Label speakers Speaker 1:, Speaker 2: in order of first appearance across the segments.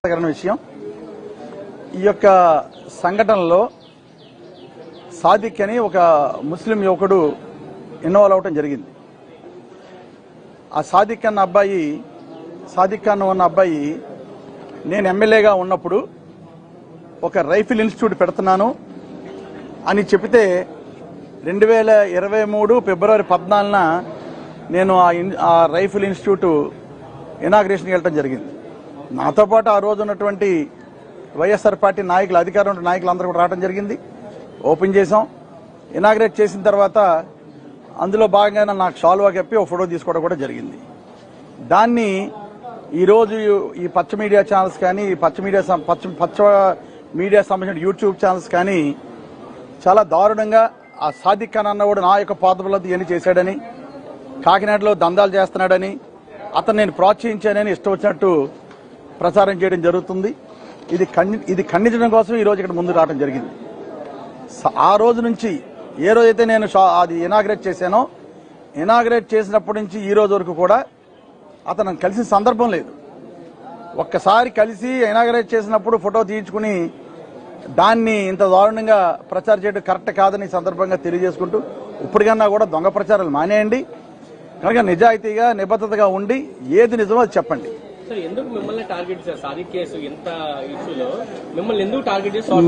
Speaker 1: విషయం ఈ యొక్క సంఘటనలో సాదిక్ అని ఒక ముస్లిం యువకుడు ఇన్వాల్వ్ అవటం జరిగింది. ఆ సాదిక్ ఖాన్ ఉన్న అబ్బాయి నేను ఎమ్మెల్యేగా ఉన్నప్పుడు ఒక రైఫిల్ ఇన్స్టిట్యూట్ పెడుతున్నాను అని చెబితే 2023 ఫిబ్రవరి 14న నేను ఆ రైఫిల్ ఇన్స్టిట్యూట్ ఇనాగ్రేషన్కి వెళ్ళటం జరిగింది. నాతో పాటు ఆ రోజు ఉన్నటువంటి వైఎస్ఆర్ పార్టీ నాయకులు, అధికారంలో నాయకులు అందరూ కూడా రావడం జరిగింది. ఓపెన్ చేసాం. ఇనాగ్రేట్ చేసిన తర్వాత అందులో భాగంగా నాకు షాల్వా కప్పి ఒక ఫోటో తీసుకోవడం కూడా జరిగింది. దాన్ని ఈరోజు ఈ పచ్చ మీడియా ఛానల్స్ కానీ, పచ్చ మీడియా సంబంధించిన యూట్యూబ్ ఛానల్స్ కానీ చాలా దారుణంగా ఆ సాదిక్ ఖాన్ అన్నవాడు నా యొక్క పాదబలతో ఇవన్నీ చేశాడని, కాకినాడలో దందాలు చేస్తున్నాడని, అతను నేను ప్రోత్సహించానని ఇష్టం వచ్చినట్టు ప్రచారం చేయడం జరుగుతుంది. ఇది ఖండించడం కోసం ఈ రోజు ఇక్కడ ముందు రావడం జరిగింది. ఆ రోజు నుంచి ఏ రోజైతే నేను అది ఇనాగ్రేట్ చేశానో, ఇనాగ్రేట్ చేసినప్పటి నుంచి ఈ రోజు వరకు కూడా అతను కలిసిన సందర్భం లేదు. ఒక్కసారి కలిసి ఇనాగ్రేట్ చేసినప్పుడు ఫోటో తీయించుకుని దాన్ని ఇంత దారుణంగా ప్రచారం చేయడం కరెక్ట్ కాదని సందర్భంగా తెలియజేసుకుంటూ, ఇప్పటికన్నా కూడా దొంగ ప్రచారాలు మానేయండి. కనుక నిజాయితీగా నిబద్ధతగా ఉండి ఏది నిజమో అది చెప్పండి.
Speaker 2: ఎందుకు మిమ్మల్ని టార్గెట్ చేశారు? సాదిక్ కేసు ఇంత ఇష్యూలో మిమ్మల్ని ఎందుకు టార్గెట్ చేశారు?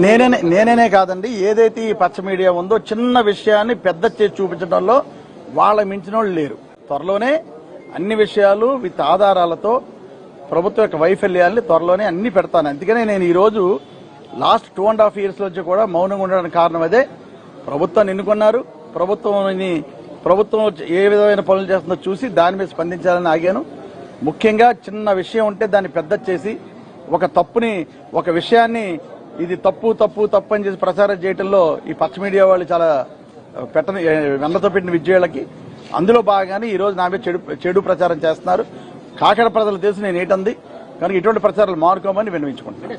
Speaker 1: నేనే కాదండి, ఏదైతే ఈ పచ్చ మీడియా ఉందో చిన్న విషయాన్ని పెద్ద చేసి చూపించడంలో వాళ్ళ మించిన వాళ్ళు లేరు. త్వరలోనే అన్ని విషయాలు విత్ ఆధారాలతో ప్రభుత్వం యొక్క వైఫల్యాన్ని త్వరలోనే అన్ని పెడతాను. అందుకనే నేను ఈ రోజు లాస్ట్ 2.5 years నుంచి కూడా మౌనంగా ఉండడానికి కారణం అదే. ప్రభుత్వాన్ని ఎన్నుకున్నారు, ప్రభుత్వం ఏ విధమైన పనులు చేస్తుందో చూసి దాని మీద స్పందించాలని ఆగాను. ముఖ్యంగా చిన్న విషయం ఉంటే దాన్ని పెద్ద చేసి ఒక విషయాన్ని ఇది తప్పు అని చేసి ప్రచారం చేయడంలో ఈ పచ్చ మీడియా వాళ్ళు చాలా వెన్నతో పెట్టిన విజయాలకి అందులో భాగంగానే ఈ రోజు నా మీద చెడు ప్రచారం చేస్తున్నారు. కాకినాడ ప్రజలు తెలుసు నేను ఏంటంది, కనుక ఇటువంటి ప్రచారాలు మానుకోమని విన్నవించుకుంటున్నాను.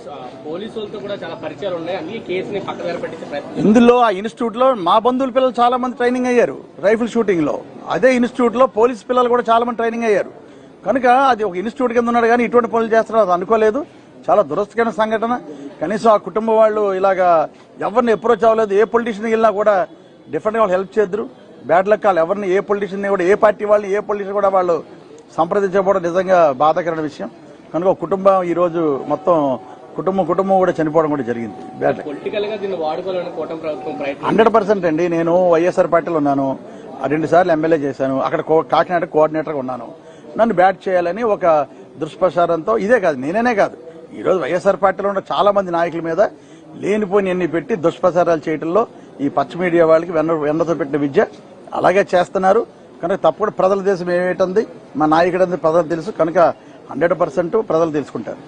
Speaker 1: ఇందులో ఆ ఇన్స్టిట్యూట్ లో మా బంధువుల పిల్లలు చాలా మంది ట్రైనింగ్ అయ్యారు రైఫిల్ షూటింగ్ లో. అదే ఇన్స్టిట్యూట్ లో పోలీస్ పిల్లలు కూడా చాలా మంది ట్రైనింగ్ అయ్యారు. కనుక అది ఒక ఇన్స్టిట్యూట్ కింద ఉన్నాడు కానీ ఇటువంటి పనులు చేస్తున్నారు అది అనుకోలేదు. చాలా దురదృష్టకరమైన సంఘటన. కనీసం ఆ కుటుంబం వాళ్ళు ఇలాగా ఎవరిని అప్రోచ్ అవ్వలేదు. ఏ పొలిటీషియన్ వెళ్ళినా కూడా డిఫరెంట్ గా వాళ్ళు హెల్ప్ చేద్దరు. బ్యాడ్ లక్ వాళ్ళు ఎవరిని, ఏ పొలిటీషియన్ కూడా, ఏ పార్టీ వాళ్ళని, ఏ పొలిటీషియన్ కూడా వాళ్ళు సంప్రదించకపోవడం నిజంగా బాధాకరమైన విషయం. కనుక ఒక కుటుంబం ఈ రోజు మొత్తం కుటుంబం కూడా చనిపోవడం కూడా జరిగింది. 100% అండి. నేను వైఎస్ఆర్ పార్టీలో ఉన్నాను, 2 సార్లు ఎమ్మెల్యే చేశాను, అక్కడ కాకినాడ కోఆర్డినేటర్గా ఉన్నాను. నన్ను బ్యాట్ చేయాలని ఒక దుష్ప్రచారంతో, ఇదే కాదు నేనే కాదు, ఈ రోజు వైఎస్ఆర్ పార్టీలో ఉన్న చాలా మంది నాయకుల మీద లేనిపోయిన ఎన్ని పెట్టి దుష్ప్రచారాలు చేయడంలో ఈ పచ్చ మీడియా వాళ్ళకి వెన్నతో పెట్టిన విద్య అలాగే చేస్తున్నారు. కనుక తప్పకుండా ప్రజల దేశం ఏమిటంది, మా నాయకుడు ప్రజలు తెలుసు. కనుక 100% ప్రజలు తెలుసుకుంటారు.